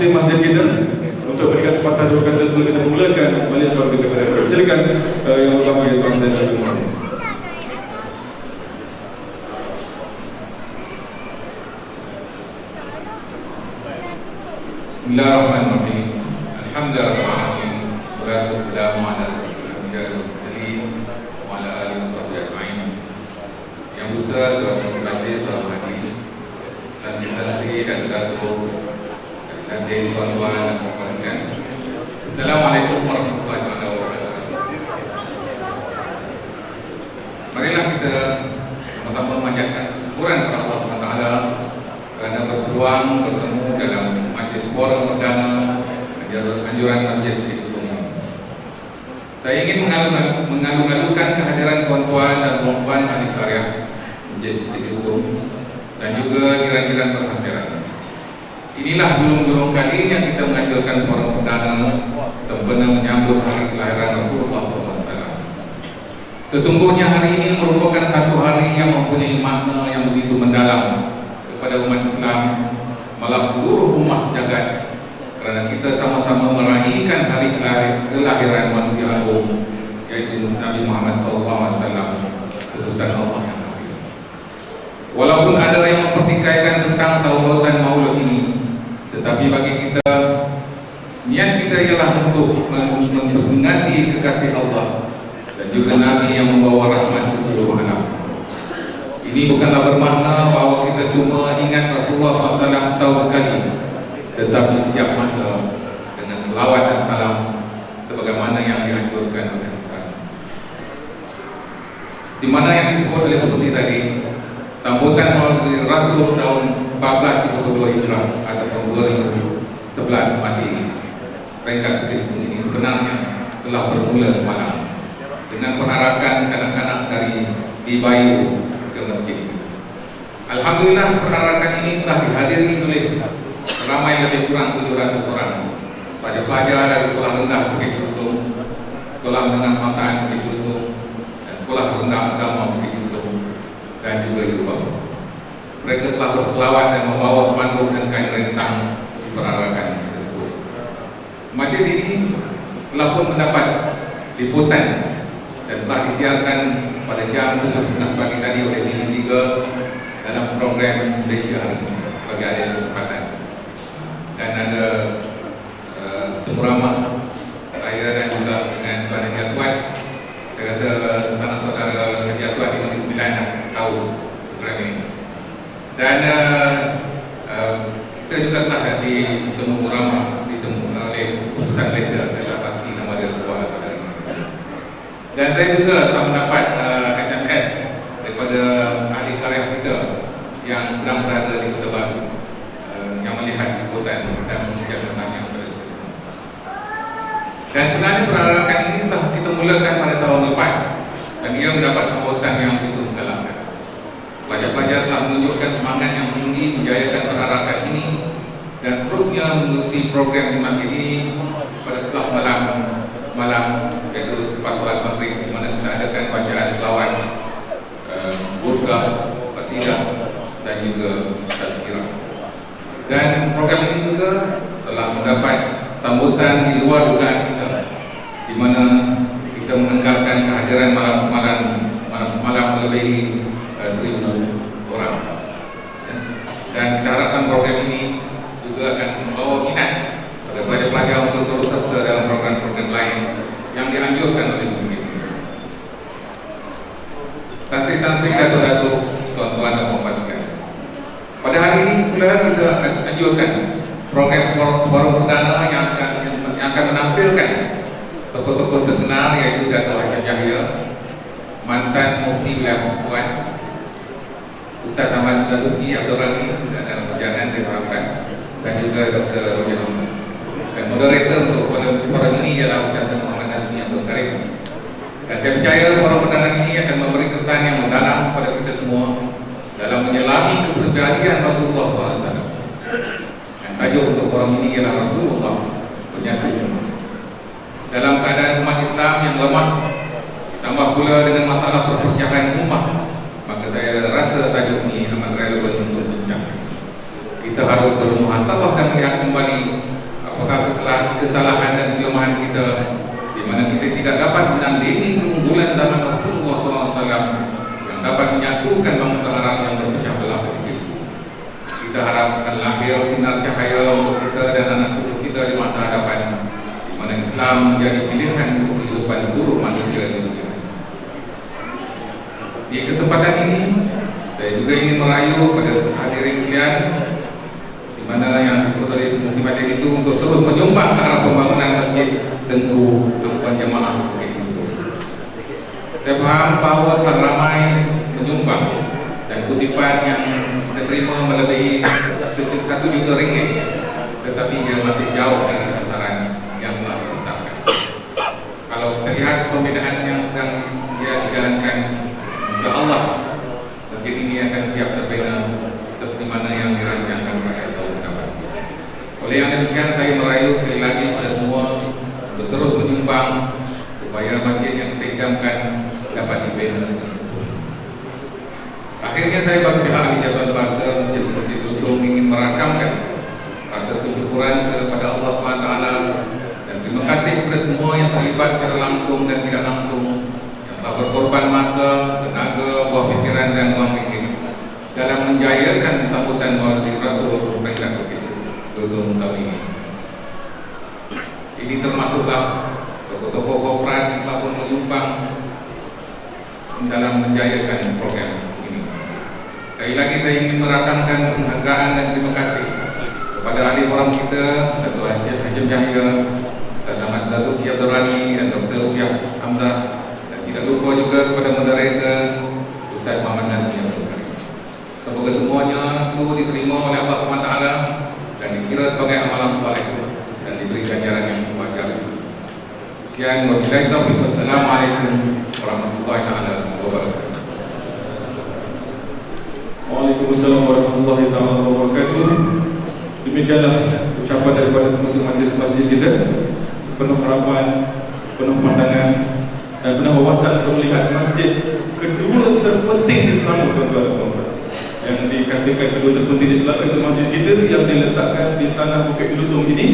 masing-masing kita untuk berikan kesempatan dulu kata sebelum kita mulakan majlis baru kita berhadapan. Silakan yang pertama ya salam dan salam. Bismillahirrahmanirrahim. Alhamdulillahirrahmanirrahim. Wassalatu wassalamu ala asyrofil mursalin wa ala alihi washabbihi ajma'in. Yang besar Tuan Majlis Salam Hadis dan Menteri dan Datuk dan tuan-tuan dan puan-puan. Assalamualaikum warahmatullahi wabarakatuh. Marilah kita pertama memanjatkan syukuran kepada Allah SWT kerana berpeluang bertemu dalam majlis forum perdana anjuran masjid di Kutung. Saya ingin mengalu-alukan kehadiran tuan-tuan dan puan-puan ahli karya masjid di Kutung dan juga jiran-jiran perhatian. Inilah belum kalinya kita menganjurkan forum perdana sempena menyambut hari kelahiran Rasulullah SAW. Sesungguhnya hari ini merupakan satu hari yang mempunyai makna yang begitu mendalam kepada umat Islam, malah seluruh umat jagat, kerana kita sama-sama meraihkan hari kelahiran manusia agung, yaitu Nabi Muhammad SAW, utusan Allah yang akhir. Walaupun ada yang mempertikaikan tentang tautan maulud ini, tetapi bagi kita, niat kita ialah untuk memperingati kekasih Allah dan juga Nabi yang membawa rahmat ke seluruh alam. Ini bukanlah bermakna bahawa kita cuma ingat Rasulullah SAW setahun sekali, tetapi setiap masa dengan selawat dan salam sebagaimana yang dianjurkan oleh Al-Quran. Di mana yang disebut oleh Putri tadi, sambutan Maulid Rasul tahun 1432 Hijrah atau 2011 mati peringkat ini sebenarnya telah bermula semalam dengan penarakan kanak-kanak dari Ibayu ke masjid. Alhamdulillah penarakan ini telah dihadiri oleh ramai lebih kurang 700 orang. Pelajar-pelajar dari sekolah rendah Bukit Juntung, sekolah menengah Mataan Bukit Juntung, dan sekolah rendah agama Bukit Juntung, dan juga Ibu. Mereka telah berselawat dan membawa spanduk dan kain rentang di penarakan tersebut. Masjid ini telah pun mendapat liputan dan telah disiarkan pada jam 7.30 pagi tadi oleh TV3 dalam program Malaysia hari ini bagi ada kesempatan. Dan ada temuramah saya dan juga dengan Tuan Haji Aswad. Saya rasa sanak saudara Haji Aswad di Masjid Sembilan tahu program ini. Dan kita juga telah di temuramah ditemu oleh Pusat Malaysia. Saya tak pasti nama dia sebuah atau dari mana. Dan saya juga telah mendapat SMS daripada ahli karya kita yang sedang berada di Kota Baru yang melihat liputan dan mengucapkan yang tersebut. Dan sebenarnya penarakan ini telah kita mulakan pada tahun lepas dan ia mendapat sambutan yang begitu mendalamkan. Pelajar-pelajar telah menunjukkan semangat yang tinggi menjayakan penarakan ini dan terusnya mengikuti program di masjid ini pada setelah malam yaitu selepas solat maghrib, di mana kita adakan bacaan selawat, burkah, qasidah dan juga tazkirah. Dan program ini juga telah mendapat sambutan di luar dugaan kita, di mana kita menenggalkan kehadiran malam melebihi 1,000 orang. Dan syaratan program ini juga akan membawa minat pada pelajar-pelajar untuk terus serta dalam program-program lain yang dianjurkan oleh pemerintah. Santri-santri datuk-datuk, tuan-tuan dan puan-puan. Pada hari ini pula kita anjurkan program forum perdana yang akan menampilkan tokoh-tokoh terkenal, yaitu Dato' Hashim Yahya, mantan Mufti Wilayah Perempuan, Ustaz Ahmad Zaluki Abdul Rahim dalam perjalanan saya harapkan, dan juga Dr. Roger. Dan moderator untuk forum ini ialah Ustaz Muhammad Nazmi Abdul Karim. Dan saya percaya forum perdana ini akan memberi kesan yang mendalam kepada kita semua dalam menyelami kepribadian Rasulullah SAW. Dan tajuk untuk forum ini ialah Rasulullah Penyatu. Dalam keadaan umat Islam yang lemah, tambah pula dengan masalah perpecahan umat, maka saya rasa tajuk ini amat relevan untuk bincang. Kita harus bermuhasabah dan melihat kembali kesalahan dan kelemahan kita, di mana kita tidak dapat menandingi keunggulan zaman Rasulullah SAW yang dapat menyatukan bangsa Arab yang berpecah belah itu. Kita harapkan lahir sinar cahaya untuk kita dan anak cucu kita di masa hadapan, di mana Islam menjadi pilihan untuk kehidupan seluruh manusia di dunia. Di kesempatan ini, saya juga ingin merayu pada hadirin sekalian, di mana yang disebut oleh muslimat itu untuk terus menyumbang ke arah pembangunan masjid Tengku Angkutan Jemaah Bukit Guntur. Saya paham bahawa telah ramai menyumbang dan kutipan yang saya terima melebihi 1 juta ringgit, tetapi dia masih jauh dari sasaran yang telah ditetapkan. Kalau kita lihat pembinaan yang sedang dia dijalankan, insya-Allah masjid ini akan siap terbina seperti mana yang dirancangkan pada tahun depan. Oleh yang demikian, saya merayu sekali lagi pada semua untuk terus menyumbang supaya masjid yang kita idamkan dapat dibina. Akhirnya saya bagi pihak ahli Jabatan Bahasa Masjid Bukit Guntur ingin merakamkan rasa kesyukuran kepada Allah SWT dan terima kasih kepada semua yang terlibat secara langsung dan tidak langsung, yang telah berkorban masa, tenaga, buah pikiran dan wang ringgit dalam menjayakan sambutan Maulid Rasul peringkat Bukit Guntur tahun ini. Ini termasuklah tokoh-tokoh korporat yang telah pun menyumbang dalam menjayakan program ini. Sekali lagi saya ingin merakamkan penghargaan dan terima kasih kepada ahli forum kita, Datuk Hashim Yahya, Ustaz Ahmad Datuk Abdul Rani dan Dr. Ufiah Hamzah, dan tidak lupa juga kepada moderator Ustaz Muhammad Nazmi Abdul Karim. Semoga semuanya itu diterima oleh Allah SWT dan dikira sebagai amalan saleh dan diberi ganjaran yang wajar. Sekian, wabillahi taufiq. Wassalamualaikum warahmatullahi wabarakatuh. Waalaikumsalam warahmatullahi wabarakatuh. Demikianlah ucapan daripada pengurus majlis masjid kita, penuh harapan, penuh pandangan dan penuh wawasan untuk melihat masjid kedua terpenting di Selangor, tuan-tuan dan puan-puan. Yang dikatakan kedua terpenting di Selangor itu masjid kita yang diletakkan di tanah Bukit Lutung ini,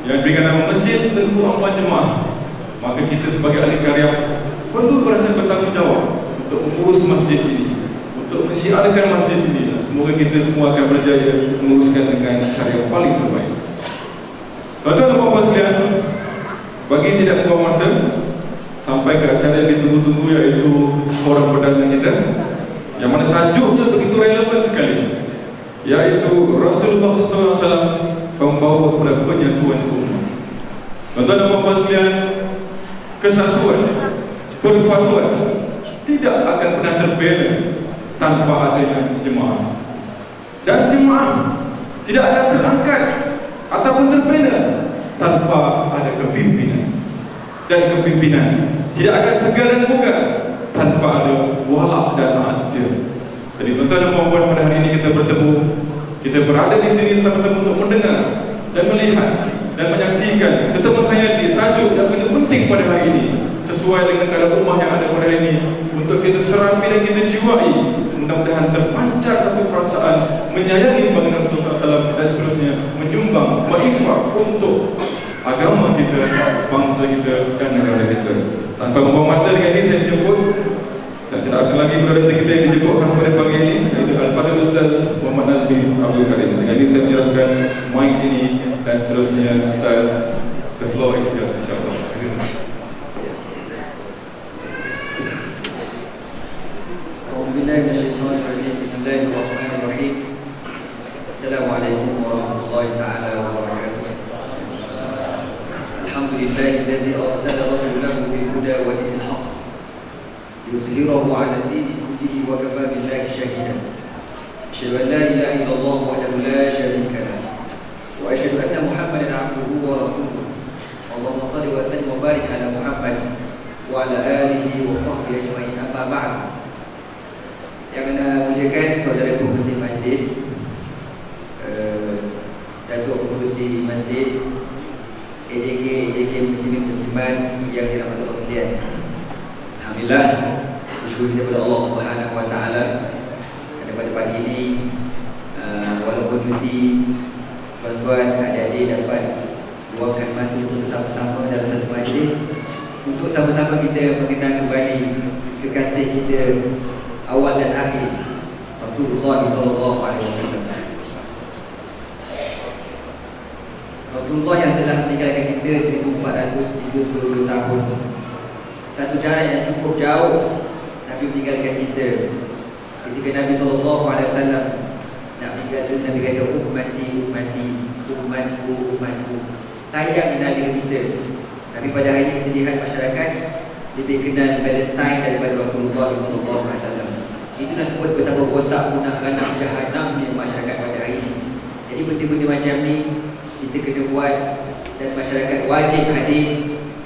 yang diberikan nama Masjid Tengku Angkutan Jemaah. Maka kita sebagai ahli karya perlu berasa bertanggungjawab untuk mengurus masjid ini, untuk mensyiarkan masjid ini. Semoga kita semua akan berjaya menguruskan dengan cara yang paling terbaik. Tuan-tuan dan puan-puan sekalian, bagi tidak membuang masa, sampai ke acara yang ditunggu-tunggu, iaitu forum perdana kita, yang mana tajuknya begitu relevan sekali, iaitu Rasulullah SAW membawa kepada penyatuan umat. Tuan-tuan dan puan-puan sekalian, kesatuan, persatuan tidak akan pernah terbina tanpa adanya jemaah, dan jemaah tidak akan terangkat ataupun terbina tanpa ada kepimpinan, dan kepimpinan tidak akan segar dan bugar tanpa ada wala dan taat setia. Jadi tuan-tuan dan puan-puan, pada hari ini kita bertemu, kita berada di sini sama-sama untuk mendengar dan melihat dan menyaksikan serta menghayati tajuk yang begitu penting pada hari ini, sesuai dengan keadaan rumah yang ada pada hari ini, untuk kita serami dan kita jiwai. Mudah-mudahan terpancar satu perasaan menyayangi baginda Rasulullah SAW dan seterusnya, menyumbang, berinfak untuk agama kita, bangsa kita dan negara kita. Tanpa membuang masa, dengan ini saya jemput dan tidak asing lagi moderator kita yang dijemput khas pada pagi ini, iaitu Al-Fadhil Ustaz Muhammad Nazmi Abdul Karim. Dengan ini saya menyerahkan mic ini dan seterusnya Ustaz, the floor is yours, insyaAllah. Bismillahirrahmanirrahim. Assalamualaikum warahmatullahi taala wabarakatuh. Alhamdulillahilladzi arsala rasulahu bil huda wa dinil haqq yuzhirahu 'ala ad-dini kullihi wa kafa billahi shahidan. Asyhadu an la ilaha illallah wahdahu la syarika lahu wa asyhadu anna Muhammadan 'abduhu wa rasuluh. Allahumma shalli wa sallim wa barik 'ala Muhammad wa 'ala alihi wa sahbihi ajma'in. Amma ba'd. Yang muliakan saudara pengurusi majlis, Datuk Pengurusi Masjid, AJK Muslimin Muslimat yang dirahmati Allah sekalian. Alhamdulillah, bersyukur kepada Allah Subhanahu Wa Taala pada pagi ini, walaupun cuti, tuan-tuan adik-adik dapat luangkan masa untuk sama-sama dalam satu majlis untuk sama-sama kita mengenal kembali kekasih kita awal dan akhir, Rasulullah SAW. Rasulullah yang telah meninggalkan kita 1432 tahun. Satu jarak yang cukup jauh Nabi meninggalkan kita. Ketika Nabi SAW nak meninggal dunia, Nabi kata ummati, ummati, umatku, umatku. Sayang Nabi kita. Tapi pada hari ini kita lihat masyarakat lebih kenal Valentine daripada Rasulullah SAW. Itulah sebut betapa rosak anak-anak jahanam di masyarakat pada hari ini. Jadi benda-benda macam ni kita kena buat dan masyarakat wajib hadir.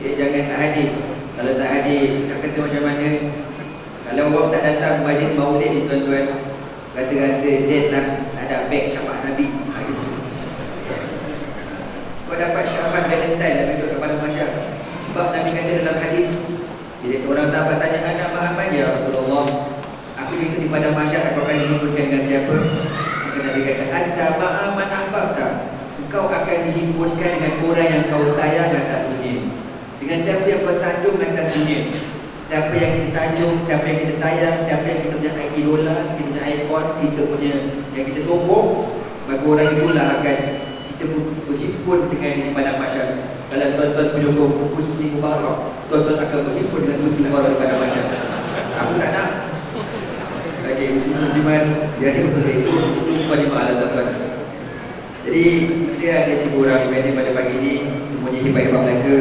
Jangan tak hadir. Kalau tak hadir, nak kata macam mana? Kalau orang tak datang majlis maulid ni tuan-tuan, rasa-rasa dead lah, tak ada beg syafaat Nabi. Kau dapat syafaat Valentine dah besok kepada masyarakat. Sebab Nabi kata dalam hadis, bila seorang sahabat tanya, anak Muhammad ya Rasulullah, aku besok di padang masyarakat, kau akan dihimpunkan dengan siapa? Maka Nabi kata, anta ma'aman ahbabta, engkau akan dihimpunkan dengan orang yang kau sayang atas dunia. Dengan siapa yang kau sanjung atas dunia. Siapa yang kita sanjung, siapa yang kita sayang, siapa yang kita punya idola, kita punya ikon, kita punya yang kita sombong, maka orang itulah akan kita berhimpun dengan di padang masyarakat. Kalau tuan-tuan penyokong Husni Mubarak, tuan-tuan akan berhimpun dengan Husni Mubarak di padang masyarakat. Aku tak nak. Okey, Musliman jadi betul itu paling mahal tuan-tuan. Jadi dia ada 3 orang yang pada pagi ini, semuanya hebat-hebat mereka.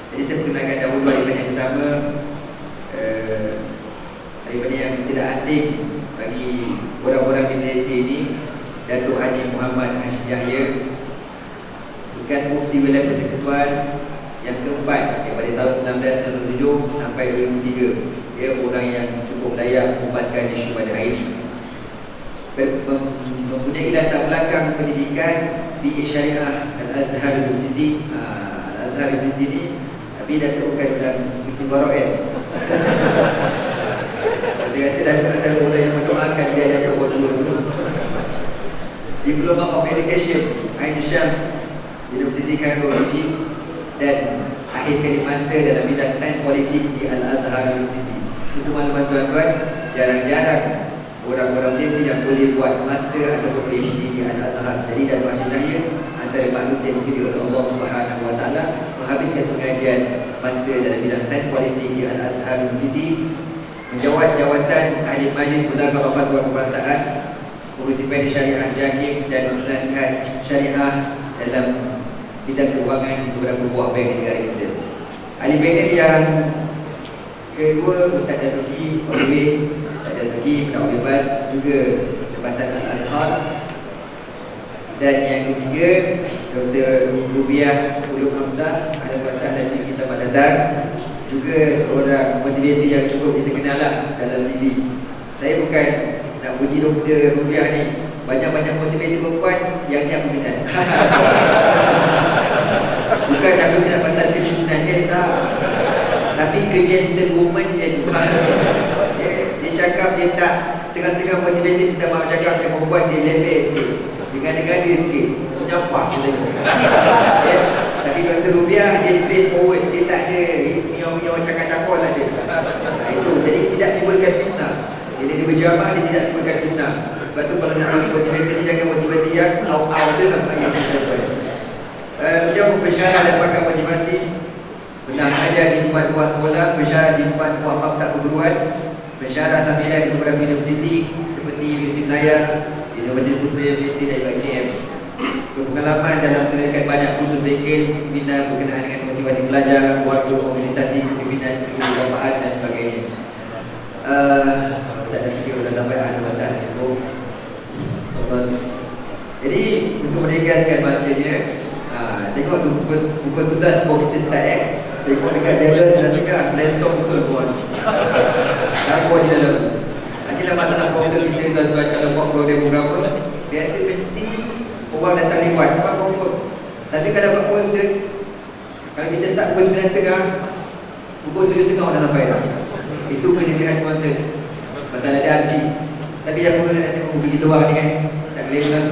Jadi saya perkenalkan dahulu daripada yang pertama, daripada yang tidak asing bagi orang-orang di Malaysia ini, Datuk Haji Muhammad Hashim Yahya, bekas Mufti Wilayah Persekutuan yang keempat daripada tahun 1997 sampai 2003. Dia orang yang cukup layak membuatkan isu pada hari ini. Mempunyai latar belakang pendidikan di Syariah Al-Azhar University. Al-Azhar University ini tapi Datuk bukan dalam Husni Mubarak. Dia kata Datuk ada orang yang mendoakan dia Datuk buat dulu. Diploma of Education Ain Syam University Cairo Egypt, dan akhirkan di master dalam bidang sains politik di Al-Azhar University. Untuk maklumat tuan-tuan, jarang-jarang orang-orang Malaysia yang boleh buat master atau PhD di Al-Azhar. Jadi Datuk Hashim Yahya antara manusia yang dipilih oleh Allah Subhanahu Wa Taala menghabiskan pengajian master dalam bidang sains politik di Al-Azhar University, menjawat jawatan ahli majlis Muzakirah Fatwa Kebangsaan, pengurusi Pedi Syariah JAKIM, dan nasihat syariah dalam bidang keuangan di beberapa buah bank negara kita. Ahli panel yang kedua, Ustaz Dazuki Oleh, Ustaz Dazuki Pendakwah Bebas, juga Jabatan Al-Azhar. Dan yang ketiga, Dr. Rubiah Ulum Hamzah, Ahli Bahasa dan Segi Selamat Datang, juga orang moderator yang cukup kita kenal lah dalam TV. Saya bukan nak puji Dr. Rubiah ni, banyak-banyak motivator perempuan yang dia aku minat. Bukan aku minat pasal kecukupan dia, tak. Tapi ke-gentlewoman dia. Dia cakap dia tak tengah-tengah motivator, kita mahu cakap ke perempuan dia level sikit, dengan-dengan sikit, menyampah kita. Tapi Dr. Rubiah dia straight forward, dia tak ada yang cakap-cakap tak ada. Itu, jadi tidak timbulkan fitnah. Bila dia berjamaah, dia tidak timbulkan fitnah. Sebab tu kalau nak bagi motivator ni, jangan motivator yang out-out je lah. Beliau bersyarah dan pakar motivasi, pernah ajar di 4 buah sekolah, bersyarah di 4 buah fakta perguruan, bersyarah sambilan di beberapa universiti seperti Universiti Melayu, Universiti Putra Universiti dan IKM. Berpengalaman dalam mengerjakan banyak kursus bengkel, seminar berkenaan dengan motivasi pelajar, waktu organisasi, pimpinan, kebangsaan dan sebagainya. Tak ada sikit sudah sampai akhir masa itu. Jadi untuk menegaskan masanya, tengok tu pukul 11 baru kita start tengok dekat jalan dan dekat laptop betul semua. Apa di dalam? Inilah masalah komputer kita tuan-tuan. Kalau buat program berapa, biasa mesti orang datang lewat, buat confirm. Tapi kalau buat konsert, kalau kita start pukul 9.30, pukul 7.30 dah sampai dah. Itu pendidikan konsert. Pasal ada arti. Tapi yang boleh nak tengok buku kita luar ni kan, tak boleh